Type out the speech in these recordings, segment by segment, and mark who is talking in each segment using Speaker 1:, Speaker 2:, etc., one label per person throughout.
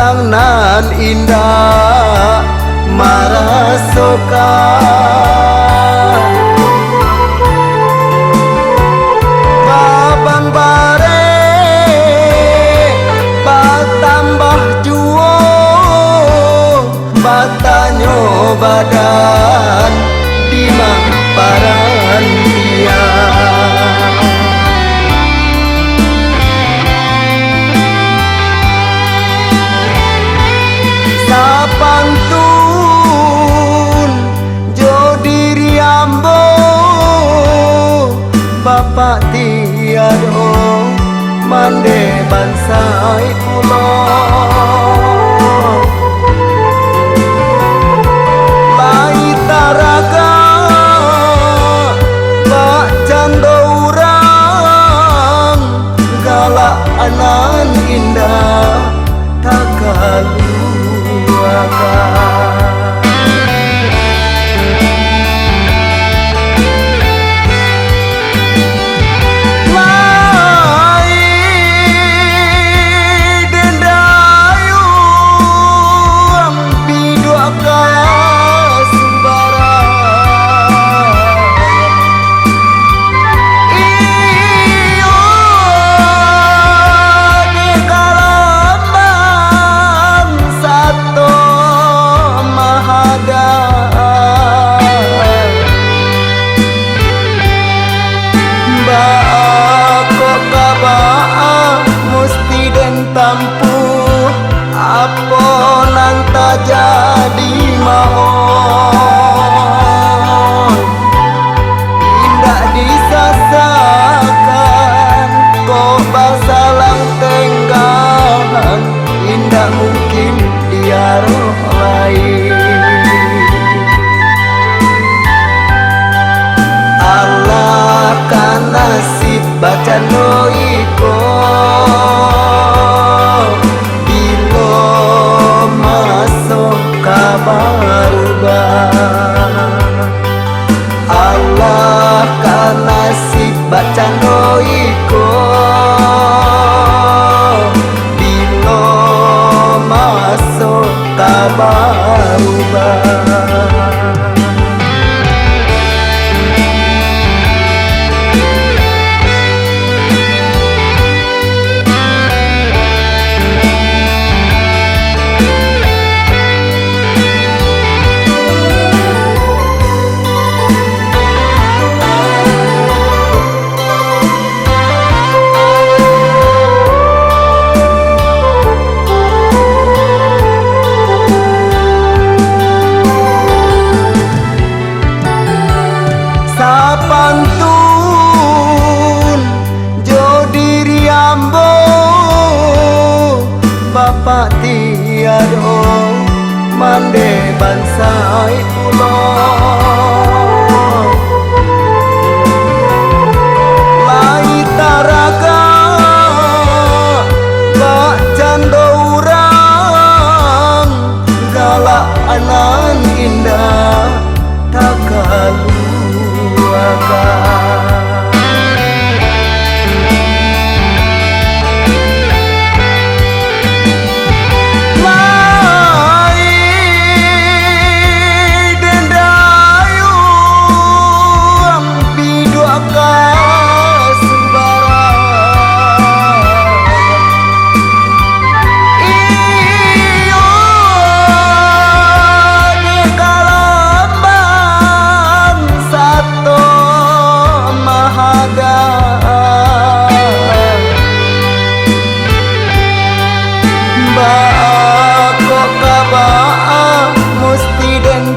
Speaker 1: sang nan indah marasoka babang bare batambah juo batanyo badan di mamparan dia sapantun jodiri ambo bapak tiado mande bansai kulo lai taraga bak cando urang galak anan indah tak kaluaga tampu apa nanta jadi mohon indah disasakan kok basalang tenggalan indah mungkin dia roh lain Allah kan nasib baca noiko Allah kan nasib baca noiko bilo masuk kabarubah sapantun jodiri ambo bapak tiado mande bansai kulo lai taraga bak cando urang galak anan indah tak kaluaga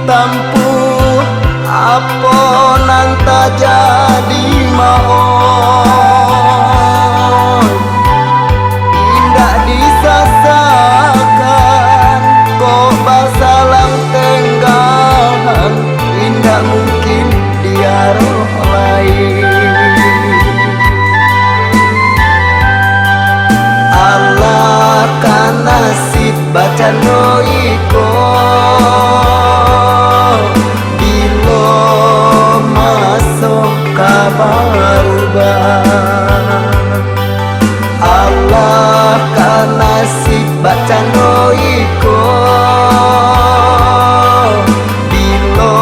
Speaker 1: tampu apa nanta jadi mohon indah disasakan kok basalang tenggalan indah mungkin dia roh lain Allah kan nasib baca noiko Allah kan nasib baca iko bilo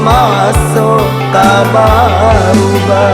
Speaker 1: masuk kabarubah